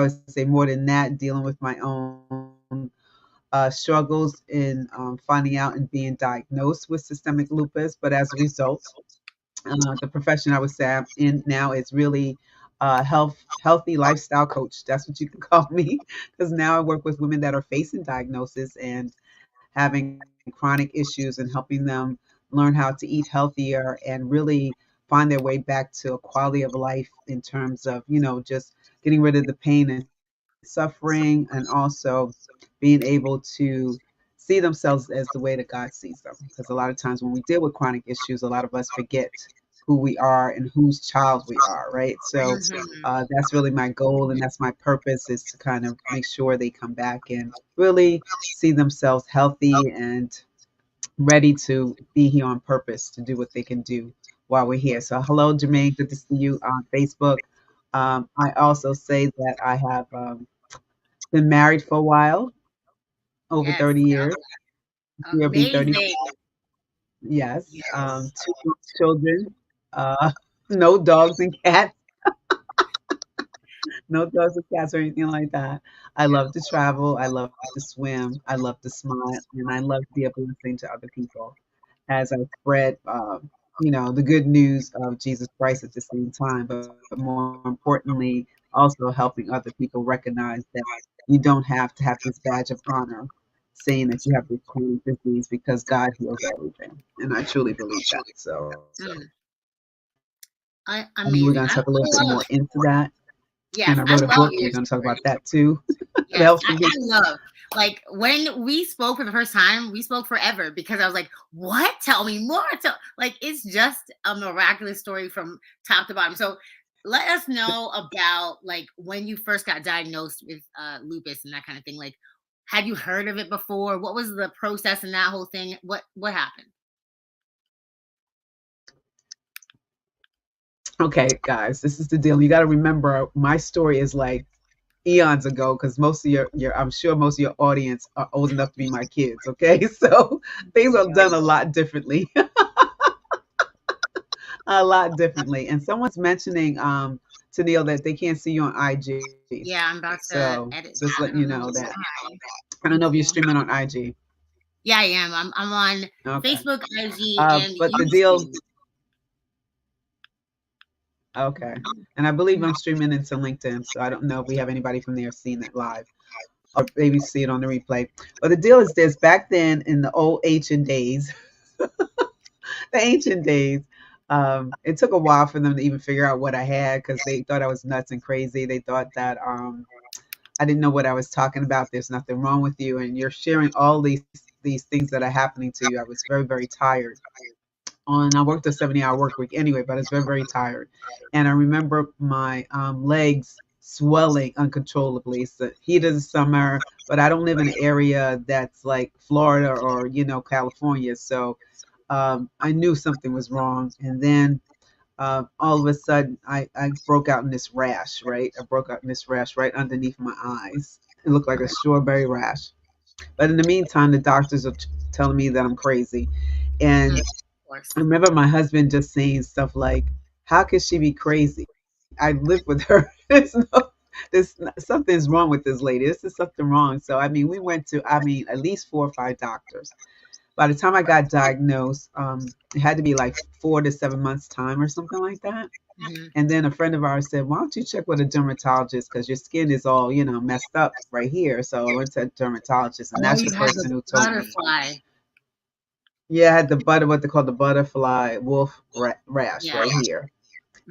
would say more than that, dealing with my own struggles in finding out and being diagnosed with systemic lupus. But as a result, the profession I would say I'm in now is really healthy lifestyle coach. That's what you can call me, because now I work with women that are facing diagnosis and having chronic issues and helping them learn how to eat healthier and really find their way back to a quality of life in terms of, just getting rid of the pain and suffering, and also being able to see themselves as the way that God sees them. Because a lot of times when we deal with chronic issues, a lot of us forget who we are and whose child we are, right? So Hmm. that's really my goal, and that's my purpose, is to kind of make sure they come back and really see themselves healthy and ready to be here on purpose to do what they can do while we're here. So, hello, Jermaine. Good to see you on Facebook. I also say that I have been married for a while, over Yes. 30 years. We'll be 30. Amazing. Yes. Yes. Two children, uh, no dogs and cats, no dogs and cats or anything like that. I love to travel. I love to swim. I love to smile, and I love to be a blessing to other people as I spread, the good news of Jesus Christ at the same time, but more importantly, also helping other people recognize that you don't have to have this badge of honor saying that you have this chronic disease, because God heals everything. And I truly believe that. So Mm, I know we're going to talk a amazing. little bit more Love. into that. And I Yes, wrote a I book. love We're your going to talk about story. that too. It Yes, helps some I people. love, like, when we spoke for the first time, we spoke forever because I was like, "What? Tell me more." Like, it's just a miraculous story from top to bottom. So, let us know about, like, when you first got diagnosed with lupus and that kind of thing. Like, had you heard of it before? What was the process and that whole thing? What happened? Okay, guys, this is the deal. You got to remember, my story is like eons ago, because most of your I'm sure most of your audience are old enough to be my kids. Okay, so things are done a lot differently, a lot differently. And someone's mentioning, Tenille, that they can't see you on IG. Yeah, I'm about So to just edit letting you that. I know don't that. know why. I don't know if you're streaming on IG. Yeah, I am. I'm on Okay, Facebook, IG, and but the deal. YouTube. Okay, and I believe I'm streaming into LinkedIn, so I don't know if we have anybody from there seeing it live, or maybe see it on the replay. But the deal is this: back then, in the old ancient days, the ancient days. It took a while for them to even figure out what I had, because they thought I was nuts and crazy. They thought that I didn't know what I was talking about. There's nothing wrong with you, and you're sharing all these things that are happening to you. I was very, very tired. I worked a 70-hour work week anyway, but I was very, very tired. And I remember my legs swelling uncontrollably. It's the heat of the summer, but I don't live in an area that's like Florida or, California. So I knew something was wrong. And then all of a sudden, I broke out in this rash, right? I broke out in this rash right underneath my eyes. It looked like a strawberry rash. But in the meantime, the doctors are telling me that I'm crazy. Mm, And of course. I remember my husband just saying stuff like, "How could she be crazy? I live with her. Something's wrong with this lady. This is something wrong." So I mean, we went to, at least 4 or 5 doctors. By the time I got diagnosed, it had to be like 4 to 7 months time or something like that. Mhm. And then a friend of ours said, "Why don't you check with a dermatologist, because your skin is all, messed up right here." So I went to a dermatologist, and Oh, that's you the had the person who told me. butterfly. Yeah, I had what they call the butterfly wolf rash Yeah. right here.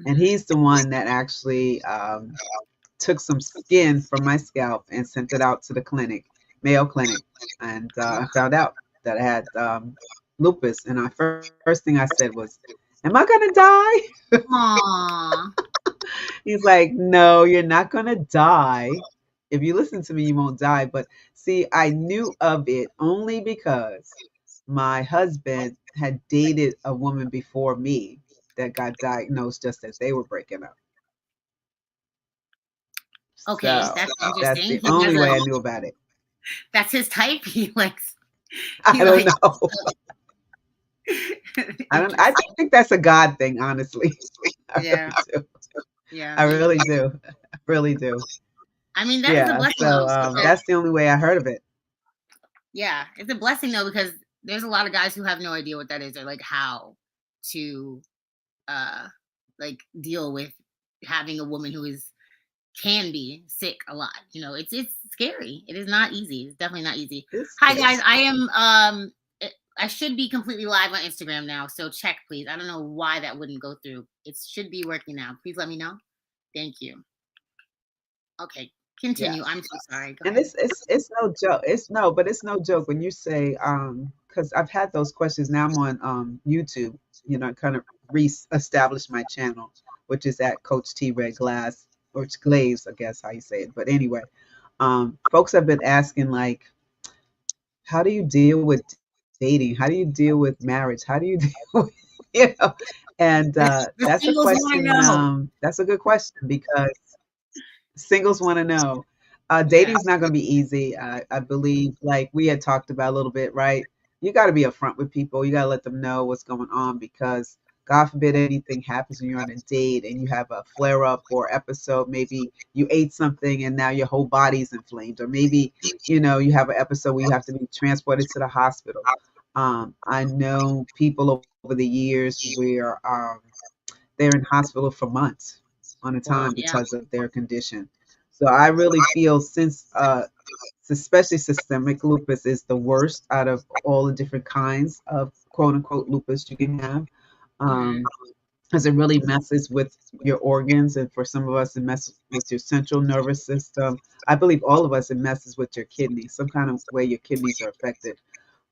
And Hmm. he's the one that actually took some skin from my scalp and sent it out to the clinic, Mayo Clinic. And I found out that I had lupus. And the first thing I said was, "Am I going to die?" Aw. He's like, "No, you're not going to die. If you listen to me, you won't die." But see, I knew of it only because my husband had dated a woman before me that got diagnosed just as they were breaking up. Okay, So that's that's interesting. the He has only a way I knew about it. that's his type. He likes I he don't likes know. I interesting. think that's a God thing, honestly. I Yeah, really do. yeah. I Maybe really do. I really do. I mean, that is a Yeah. blessing So though, because that's the only way I heard of it. yeah, it's a blessing though, because there's a lot of guys who have no idea what that is, or like how to uh like deal with having a woman who is can be sick a lot. It's scary. It is not easy. It's definitely not easy. It's Hi scary. guys, I am I should be completely live on Instagram now, so check please. I don't know why that wouldn't go through. It should be working now. Please let me know. Thank you. Okay, continue. Yes. I'm so sorry. Go And ahead. it's no joke. But it's no joke when you say because I've had those questions. Now I'm on YouTube. Kind of re-establish my channel, which is at Coach T Red Glass or it's Glaze, I guess how you say it. But anyway, folks have been asking like, how do you deal with dating? How do you deal with marriage? How do you deal with, you know? And The that's a singles want to question. know. That's a good question because singles want to know. Yeah. Dating's not going to be easy. I believe, like we had talked about a little bit, right? You got to be upfront with people. You got to let them know what's going on because, God forbid, anything happens when you're on a date and you have a flare up or episode. Maybe you ate something and now your whole body's inflamed, or maybe you have an episode where you have to be transported to the hospital. I know people over the years where they're in hospital for months on a time Yeah. because of their condition. So I really feel since especially systemic lupus is the worst out of all the different kinds of quote unquote lupus you can have. Hmm. Um, because it really messes with your organs, and for some of us, it messes with your central nervous system. I believe all of us, it messes with your kidneys, some kind of way your kidneys are affected.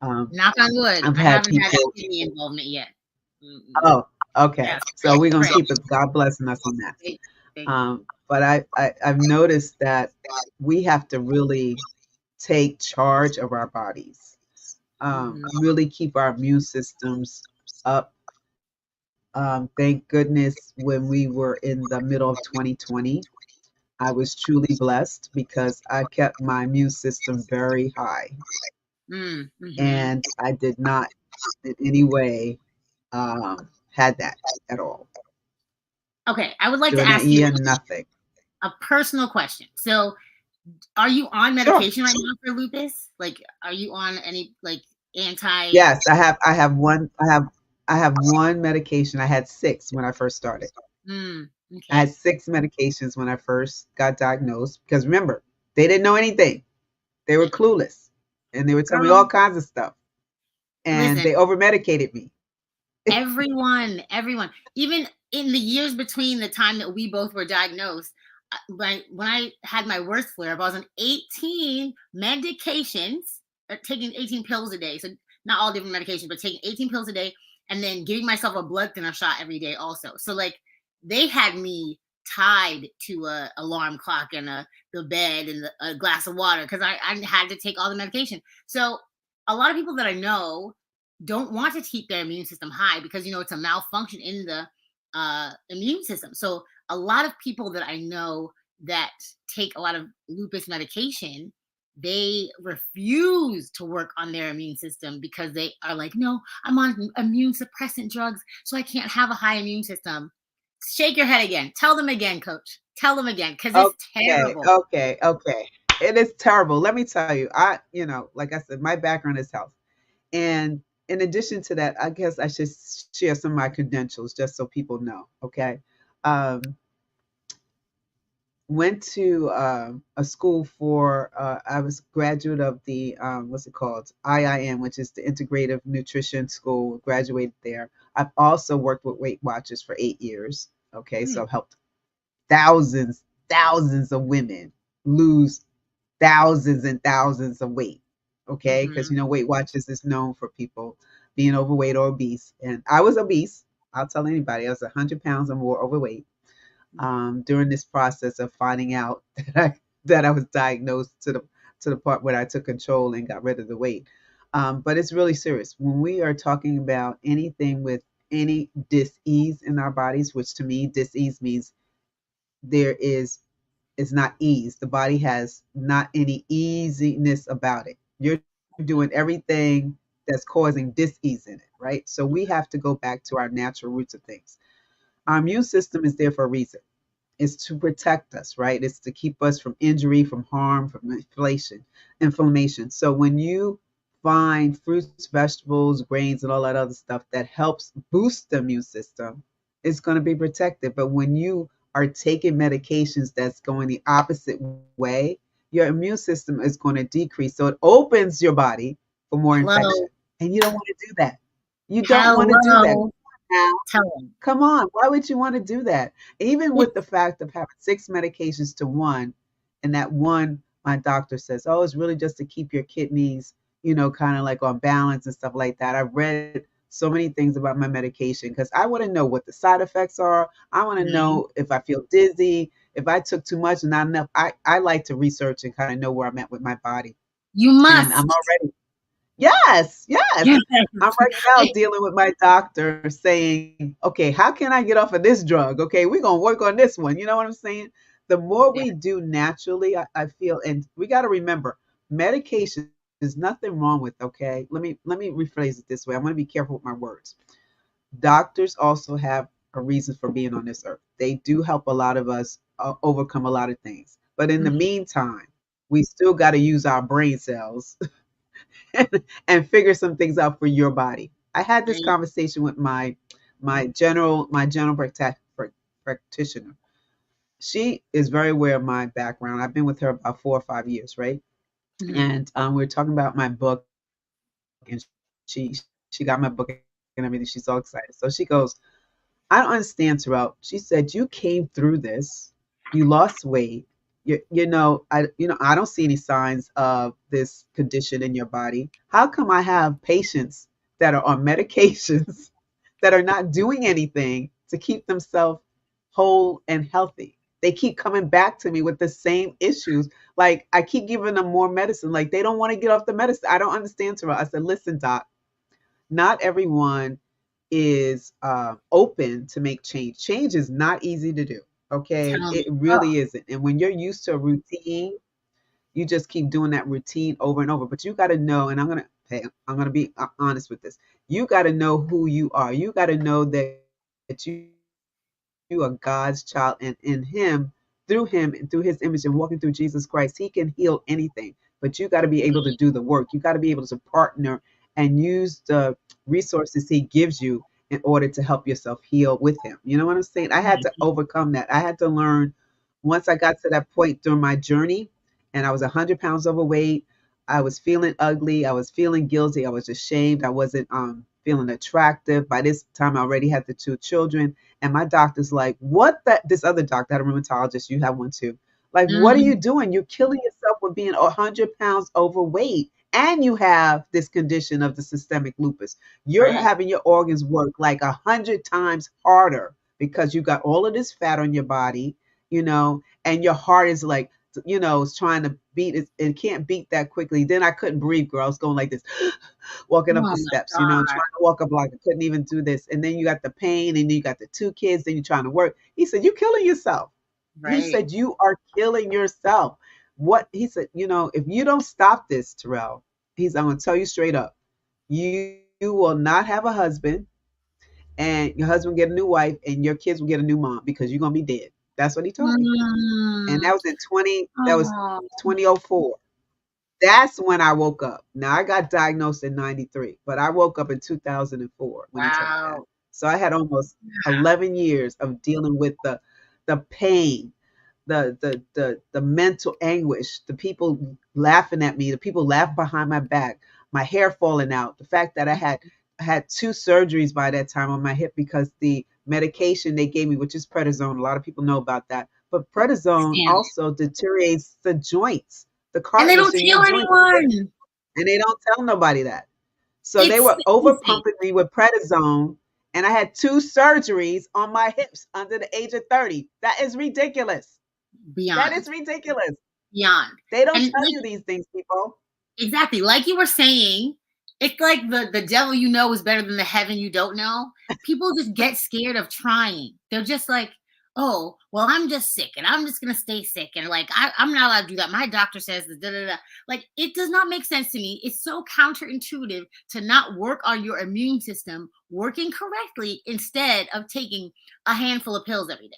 Um, Knock on wood. I've I had haven't had people. kidney involvement yet. Mm-mm. Oh, okay. Yes. So we're gonna Pray. keep it. God blessing us on that. Thank, thank you. But I've noticed that we have to really take charge of our bodies, Hmm. really keep our immune systems up. Thank goodness when we were in the middle of 2020, I was truly blessed because I kept my immune system very high Mm-hmm. and I did not in any way had that at all Okay, I would like to during that ask you year. Nothing. a personal question. So, are you on Sure. medication right now for lupus? Like, are you on any like anti? Yes, I have one. I have one medication. I had six when I first started. Mm, I had okay. six medications when I first got diagnosed because remember, they didn't know anything. They were clueless and they were telling me all Girl, kinds of stuff and listen. they over medicated me. Everyone, even in the years between the time that we both were diagnosed, when I had my worst flare up, I was on 18 medications, taking 18 pills a day. So not all different medications, but taking 18 pills a day, and then giving myself a blood thinner shot every day also. So like they had me tied to a alarm clock and the bed and a glass of water because I had to take all the medication. So a lot of people that I know don't want to keep their immune system high because it's a malfunction in the immune system. So a lot of people that I know that take a lot of lupus medication, they refuse to work on their immune system because they are like, no, I'm on immune suppressant drugs, so I can't have a high immune system. Shake your head again. Tell them again, coach. Tell them again because it's Okay, terrible. okay. It is terrible. Let me tell you, like I said, my background is health. And in addition to that, I guess I should share some of my credentials just so people know. Okay. Um, Went to a school for, I was graduate of the, what's it called? IIN, which is the Integrative Nutrition School, graduated there. I've also worked with Weight Watchers for 8 years. Okay. So Mm, I've helped thousands of women lose thousands and thousands of weight. Okay, because mhm, Weight Watchers is known for people being overweight or obese, and I was obese. I'll tell anybody I was 100 pounds or more overweight during this process of finding out that I was diagnosed to the part where I took control and got rid of the weight. But it's really serious when we are talking about anything with any dis-ease in our bodies, which to me dis-ease means there is it's not ease. The body has not any easiness about it. You're doing everything that's causing dis-ease in it, right? So we have to go back to our natural roots of things. Our immune system is there for a reason. is to protect us, right? It's to keep us from injury, from harm, from inflammation. So when you find fruits, vegetables, grains, and all that other stuff that helps boost the immune system, it's going to be protected. But when you are taking medications that's going the opposite way, your immune system is going to decrease. So it opens your body for more infection. Hello. And you don't want to do that. You don't want to do that. Hello. Now, Tell him. come on. Why would you want to do that? Even with the fact of having six medications to one, and that one, my doctor says, oh, it's really just to keep your kidneys, kind of like on balance and stuff like that. I've read so many things about my medication because I want to know what the side effects are. I want to Mhm. know if I feel dizzy, if I took too much and not enough. I like to research and kind of know where I'm at with my body. You And I'm must. already, yes, yes. Yes. I'm right now dealing with my doctor saying, okay, how can I get off of this drug? Okay, we're going to work on this one. You know what I'm saying? The more Yeah. we do naturally, I feel, and we got to remember, medication is nothing wrong with, okay? Let me rephrase it this way. I'm going to be careful with my words. Doctors also have a reason for being on this earth. They do help a lot of us overcome a lot of things. But in the Mhm. meantime, we still got to use our brain cells and figure some things out for your body. I had this Right. conversation with my general practitioner. She is very aware of my background. I've been with her about 4 or 5 years, right? Mhm. And we are talking about my book, and she got my book and everything. She's all excited. So she goes, I don't understand, Terrell. She said, you came through this, you lost weight, I don't see any signs of this condition in your body. How come I have patients that are on medications that are not doing anything to keep themselves whole and healthy? They keep coming back to me with the same issues. Like I keep giving them more medicine. Like they don't want to get off the medicine. I don't understand, Terrell. I said, listen, doc, not everyone is open to make change. Change is not easy to do. Okay, Tell it me. Oh, really isn't. And when you're used to a routine, you just keep doing that routine over and over. But you got to know, and I'm gonna be honest with this. You got to know who you are. You got to know that you are God's child, and in Him, through Him, and through His image, and walking through Jesus Christ, He can heal anything. But you got to be able to do the work. You got to be able to partner and use the resources He gives you in order to help yourself heal with Him. You know what I'm saying? I had to overcome that. I had to learn once I got to that point during my journey and I was 100 pounds overweight. I was feeling ugly. I was feeling guilty. I was ashamed. I wasn't feeling attractive. By this time, I already had the two children. And my doctor's like, what that, this other doctor, I had a rheumatologist, you have one too. Like, what are you mhm. doing? You're killing yourself with being 100 pounds overweight. And you have this condition of the systemic lupus. You're Right. having your organs work like 100 times harder because you got all of this fat on your body, and your heart is like, is trying to beat it and can't beat that quickly. Then I couldn't breathe, girl. I was going like this, walking up Oh the my steps, trying God. to walk up like I couldn't even do this. And then you got the pain, and then you got the two kids, then you're trying to work. He said, you're killing yourself. He Right. said, you are killing yourself. What he said, if you don't stop this, Terrell, I'm gonna tell you straight up, you will not have a husband, and your husband get a new wife, and your kids will get a new mom because you're gonna be dead. That's what he told me. And that Mm. was in 20, that was Oh, 2004. That's when I woke up. Now I got diagnosed in 93, but I woke up in 2004 when he told me that. wow. So I had almost 11 years of dealing with the pain, the mental anguish, the people laughing at me, the people laughing behind my back, my hair falling out, the fact that I had two surgeries by that time on my hip because the medication they gave me, which is prednisone, a lot of people know about that, but prednisone Stand it. also deteriorates the joints, the And they cartilage don't in your tell joints, anyone. and they don't tell nobody that. So they It's were over insane. pumping me with prednisone, and I had two surgeries on my hips under the age of 30. That is ridiculous. That is Beyond. ridiculous. Beyond. They don't And tell like you these things, people. exactly, like you were saying, it's like the devil you know is better than the heaven you don't know. People just get scared of trying. They're just like, oh, well, I'm just sick and I'm just gonna stay sick. And like I'm not allowed to do that. My doctor says this, da, da, da. Like it does not make sense to me. It's so counterintuitive to not work on your immune system working correctly instead of taking a handful of pills every day.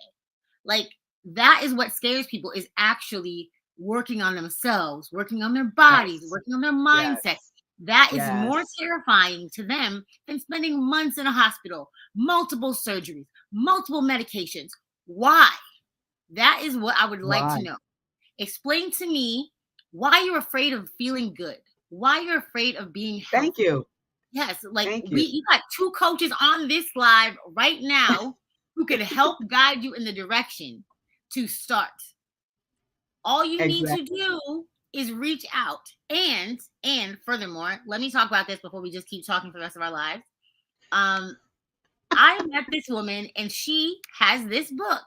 Like that is what scares people, is actually working on themselves, working on their bodies, Yes. working on their mindset. Yes. That is more Yes. terrifying to them than spending months in a hospital, multiple surgeries, multiple medications. Why? That is what I would like to Why? know. Explain to me why you're afraid of feeling good, why you're afraid of being Thank healthy. you. Yes, like Thank we you. you got two coaches on this live right now who can help guide you in the direction to start. All you need to Exactly. do is reach out. And furthermore, let me talk about this before we just keep talking for the rest of our lives. Um, I met this woman and she has this book.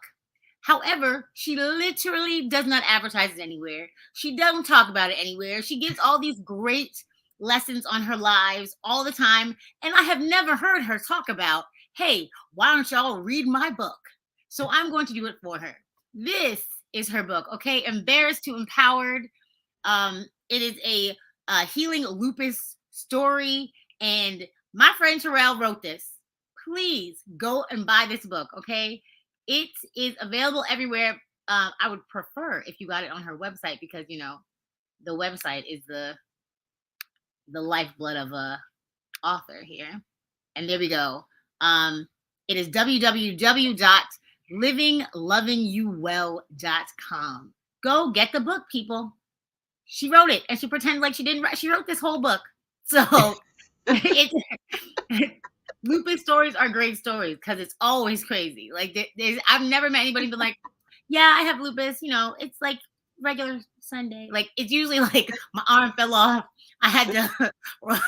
However, she literally does not advertise it anywhere. She doesn't talk about it anywhere. She gives all these great lessons on her lives all the time. And I have never heard her talk about, hey, why don't y'all read my book? So I'm going to do it for her. This is her book, okay? Embarrassed to Empowered. It is a healing lupus story. And my friend Terrell wrote this. Please go and buy this book, okay? It is available everywhere. I would prefer if you got it on her website, because the website is the lifeblood of a author here. And there we go. It is www.livinglovingyouwell.com. Go get the book, people. She wrote it, and she pretended like she didn't write. She wrote this whole book. So it lupus stories are great stories because it's always crazy. Like I've never met anybody but like, yeah, I have lupus. It's like regular Sunday. Like it's usually like my arm fell off. I had to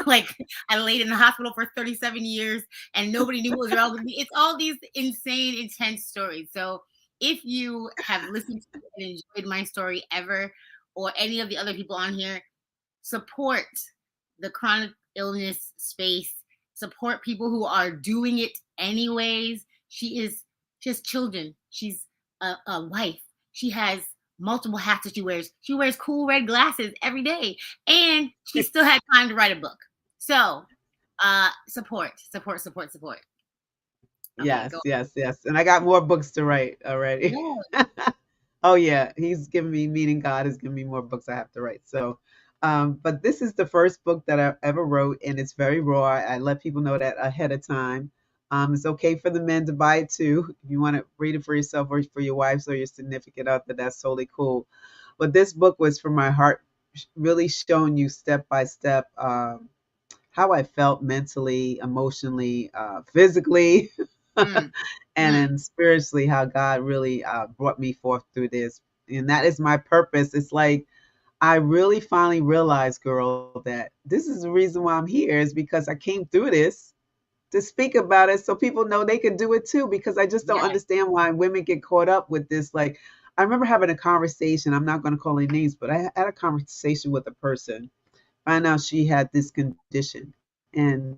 like I laid in the hospital for 37 years and nobody knew what was wrong with me. It's all these insane, intense stories. So if you have listened to and enjoyed my story ever, or any of the other people on here, support the chronic illness space. Support people who are doing it anyways. She has children. She's a wife. She has multiple hats that she wears. She wears cool red glasses every day, and she still had time to write a book. So, support. Okay, Yes, go. yes, yes. And I got more books to write already. Yeah, Oh yeah, he's given me, meaning God has given me more books I have to write. So, but this is the first book that I ever wrote, and it's very raw. I let people know that ahead of time. It's okay for the men to buy it too. If you want to read it for yourself or for your wives or your significant other, that's totally cool. But this book was from my heart, really showing you step by step how I felt mentally, emotionally, physically, mm, and mm, then spiritually, how God really brought me forth through this. And that is my purpose. It's like I really finally realized, girl, that this is the reason why I'm here, is because I came through this to speak about it so people know they can do it too. Because I just don't yeah, understand why women get caught up with this. Like, I remember having a conversation, I'm not going to call any names, but I had a conversation with a person, find out she had this condition. And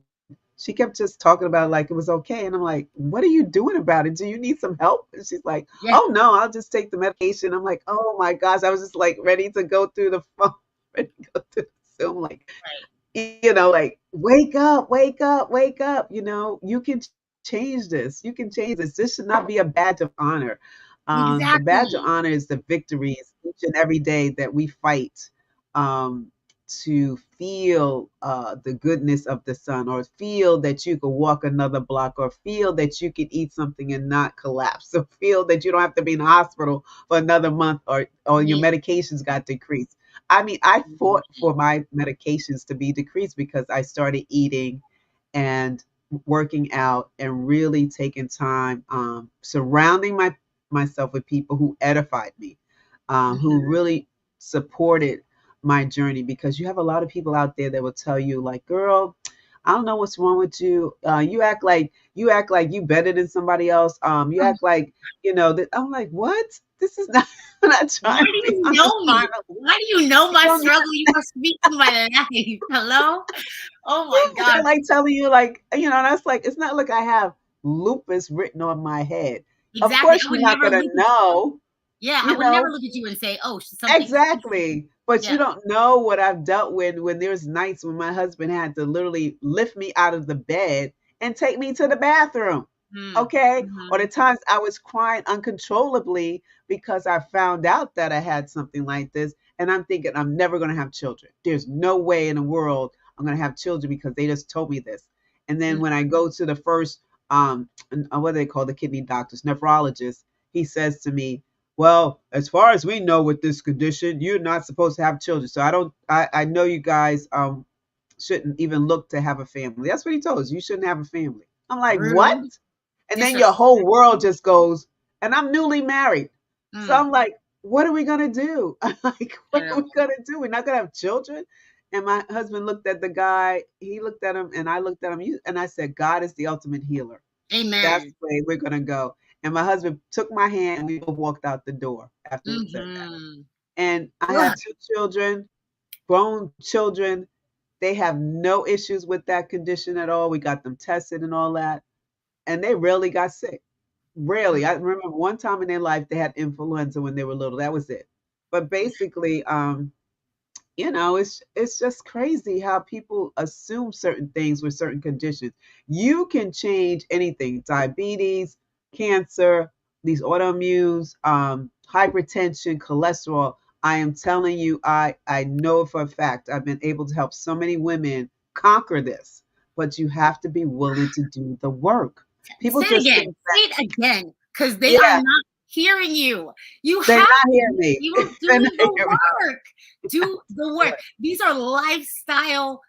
she kept just talking about it like it was okay. And I'm like, what are you doing about it? Do you need some help? And she's like, oh yeah, no, I'll just take the medication. I'm like, oh my gosh. I was just like ready to go through the phone, ready to go through the Zoom, like, right, like, wake up, wake up, wake up. You can change this. You can change this. This should not be a badge of honor. The badge of exactly, honor is the victories each and every day that we fight, um, to feel the goodness of the sun, or feel that you could walk another block, or feel that you could eat something and not collapse, or feel that you don't have to be in the hospital for another month, or your yeah, medications got decreased. I mean, I fought mhm, for my medications to be decreased because I started eating and working out and really taking time, surrounding myself with people who edified me, who mhm, really supported my journey. Because you have a lot of people out there that will tell you, like, girl, I don't know what's wrong with you. You act like you better than somebody else. You act like, that. I'm like, what? This is not. I'm not Why trying do this. you I'm just know trying me? to. Why do you know You my know, struggle? You are speaking my life. Hello? Oh my they're gosh. like telling you, like, that's like, it's not like I have lupus written on my head. Of Exactly. course, I you're would not never gonna look at you. know, Yeah, I you would never know look at you and say, oh, something. exactly. But Yeah. you don't know what I've dealt with when there's nights when my husband had to literally lift me out of the bed and take me to the bathroom. Okay. Or the Mm-hmm. times I was crying uncontrollably because I found out that I had something like this. And I'm thinking, I'm never going to have children. There's no way in the world I'm going to have children because they just told me this. And then when I go to the first, what do they call the kidney doctors, nephrologist, he says to me, well, as far as we know with this condition, you're not supposed to have children. So I know you guys shouldn't even look to have a family. That's what he told us. You shouldn't have a family. I'm like, what? Rude, And then your whole world disrespectful. just goes, and I'm newly married. So Mm, I'm like, what are we gonna do? I'm like, I what are know. we gonna do? We're not gonna have children. And my husband looked at the guy, he looked at him, and I looked at him, and I said, God is the ultimate healer. That's Amen. the way we're gonna go. And my husband took my hand and we both walked out the door after we said that. Mm-hmm. And I Good. have two children, grown children. They have no issues with that condition at all. We got them tested and all that. And they rarely got sick. Rarely. I remember one time in their life they had influenza when they were little. That was it. But basically, it's just crazy how people assume certain things with certain conditions. You can change anything: diabetes, cancer, these autoimmunes, hypertension, cholesterol. I am telling you, I know for a fact I've been able to help so many women conquer this, but you have to be willing to do the work. People Say it just again. think Say that, it again, because they are yeah, not hearing you. You they're have not to hearing me. They're do not the hearing me. work. Do the work. These are lifestyle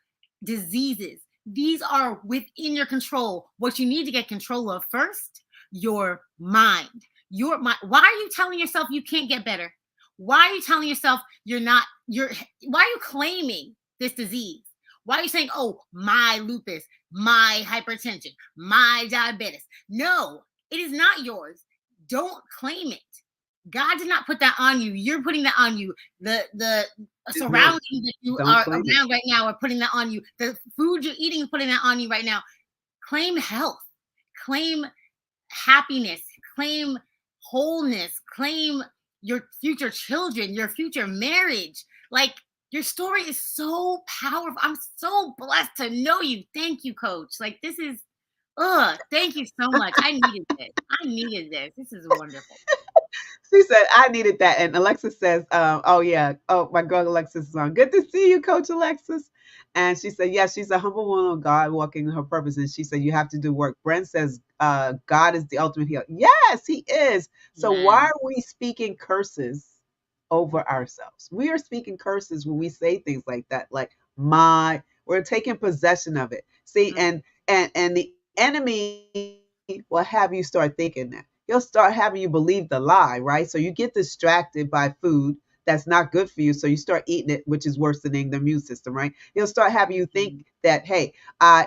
diseases. These are within your control. What you need to get control of first, your mind. Your mind. Why are you telling yourself you can't get better? Why are you telling yourself you're why are you claiming this disease? Why are you saying, oh, my lupus, my hypertension, my diabetes? No, it is not yours. Don't claim it. God did not put that on you. You're putting that on you. The No, surroundings that you don't are claim it. around right now are putting that on you. The food you're eating is putting that on you right now. Claim health. Claim happiness. Claim wholeness. Claim your future children, your future marriage. Like, your story is so powerful. I'm so blessed to know you. Thank you, coach. Like, this is thank you so much. I needed this. I needed this. This is wonderful. She said, I needed that. And Alexis says, oh, yeah. Oh, my girl Alexis is on. Good to see you, Coach Alexis. And she said, yes, she's a humble woman of God walking in her purpose. And she said, you have to do work. Brent says, God is the ultimate healer. Yes, he is. So why Man. are we speaking curses over ourselves? We are speaking curses when we say things like that, like we're taking possession of it. See, Mm. and the enemy will have you start thinking that. He'll start having you believe the lie, right? So you get distracted by food that's not good for you. So you start eating it, which is worsening the immune system, right? He'll start having you think Mhm. that, hey,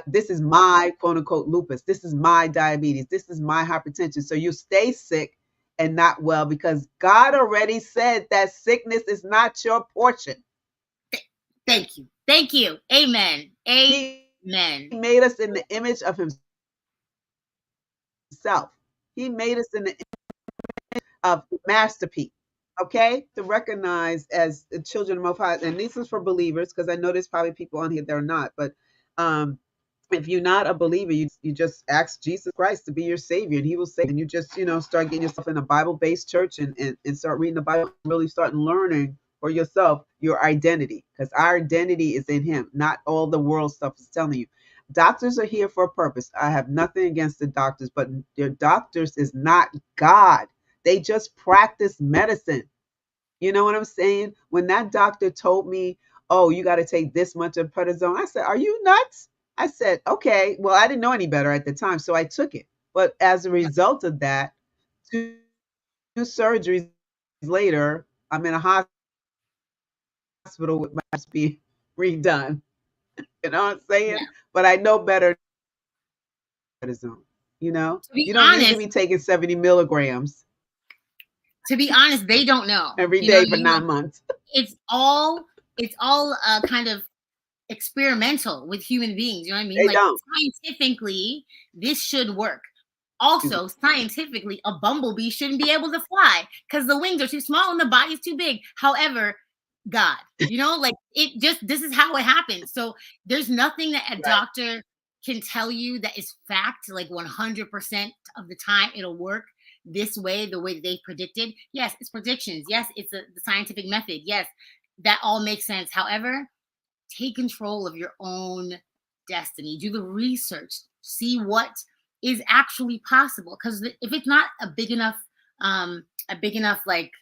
this is my quote unquote lupus. This is my diabetes. This is my hypertension. So you stay sick and not well because God already said that sickness is not your portion. Thank you. Thank you. Amen. He Amen. made us in the image of himself. He made us in the of masterpiece. Okay, to recognize as the children of Most High, and this is for believers because I know there's probably people on here that are not. But um, if you're not a believer, you just ask Jesus Christ to be your savior, and He will save. And you just start getting yourself in a Bible-based church and start reading the Bible, and really starting learning for yourself your identity, because our identity is in Him, not all the world stuff is telling you. Doctors are here for a purpose. I have nothing against the doctors, but their doctors is not God. They just practice medicine. You know what I'm saying? When that doctor told me, oh, you got to take this much of prednisone, I said, are you nuts? I said, okay. Well, I didn't know any better at the time, so I took it. But as a result of that, two surgeries later, I'm in a hospital with my being redone. You know what I'm saying? Yeah. But I know better than prednisone. To be You don't need to honest, be taking 70 milligrams they don't know. every You know day what I for mean? Like, 9 months. it's all kind of experimental with human beings. You know what I mean? They Like, don't. scientifically, this should work. Also, scientifically, a bumblebee shouldn't be able to fly because the wings are too small and the body's too big. However, God, like, it just, this is how it happens. So there's nothing that a Right. doctor can tell you that it's fact, like 100% of the time it'll work this way, the way that they predicted. Yes, it's predictions. Yes, it's the scientific method. Yes, that all makes sense. However, take control of your own destiny. Do the research. See what is actually possible. Because if it's not a big enough like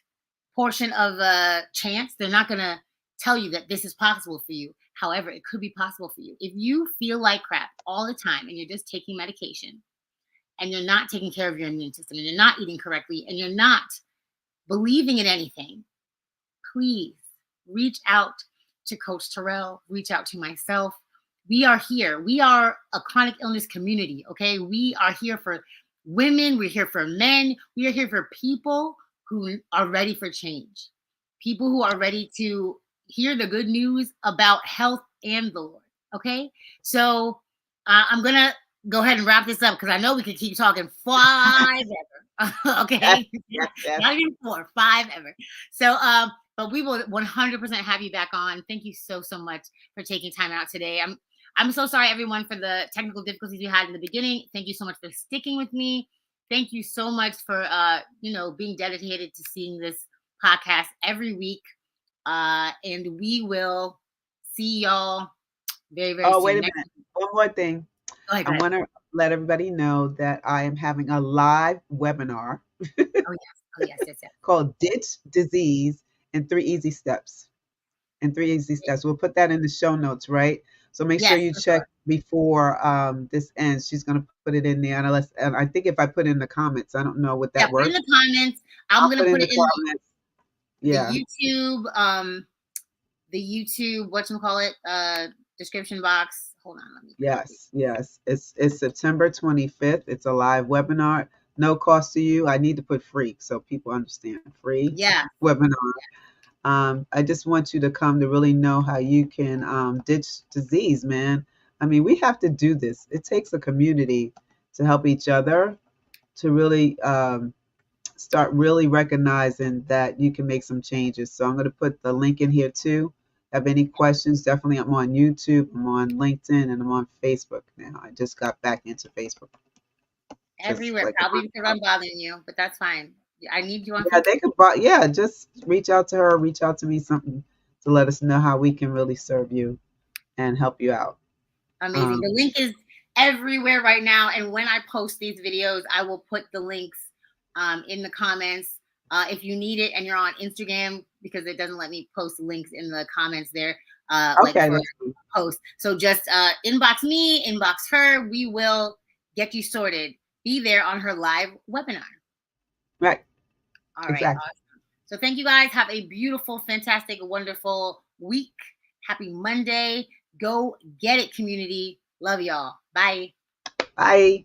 portion of a chance, they're not gonna tell you that this is possible for you. However, it could be possible for you. If you feel like crap all the time and you're just taking medication and you're not taking care of your immune system and you're not eating correctly and you're not believing in anything, please reach out to Coach Terrell, reach out to myself. We are here. We are a chronic illness community, okay? We are here for women. We're here for men. We are here for people who are ready for change, people who are ready to hear the good news about health and the Lord, okay? So I'm going to go ahead and wrap this up because I know we could keep talking 5 ever, okay? Yes. Not even 4, 5 ever. So, but we will 100% have you back on. Thank you so much for taking time out today. I'm so sorry, everyone, for the technical difficulties we had in the beginning. Thank you so much for sticking with me. Thank you so much for being dedicated to seeing this podcast every week. And we will see y'all very soon. Wait a minute. One more thing. Go ahead. I want to let everybody know that I am having a live webinar Oh yes. called Ditch Disease in 3 Easy Steps. We'll put that in the show notes, right? So make sure you check before this ends. She's going to put it in there. And I think if I put it in the comments, I don't know what that works. Put in the comments. I'm going to put it in the YouTube, whatchamacallit, description box. Hold on. Let me. Yes. It's September 25th. It's a live webinar. No cost to you. I need to put free so people understand. Free webinar. I just want you to come to really know how you can ditch disease, man. I mean, we have to do this. It takes a community to help each other to really start really recognizing that you can make some changes. So I'm going to put the link in here too. Have any questions? Definitely, I'm on YouTube, I'm on LinkedIn, and I'm on Facebook now. I just got back into Facebook. Everywhere, probably because I'm bothering you, but that's fine. I need you on. Yeah, they could. Just reach out to her, reach out to me, something to let us know how we can really serve you and help you out. Amazing. The link is everywhere right now, and when I post these videos, I will put the links in the comments. If you need it and you're on Instagram, because it doesn't let me post links in the comments there. Post. So just inbox me, inbox her. We will get you sorted. Be there on her live webinar. Right. All right. Awesome. So thank you guys. Have a beautiful, fantastic, wonderful week. Happy Monday. Go get it, community. Love y'all. Bye. Bye.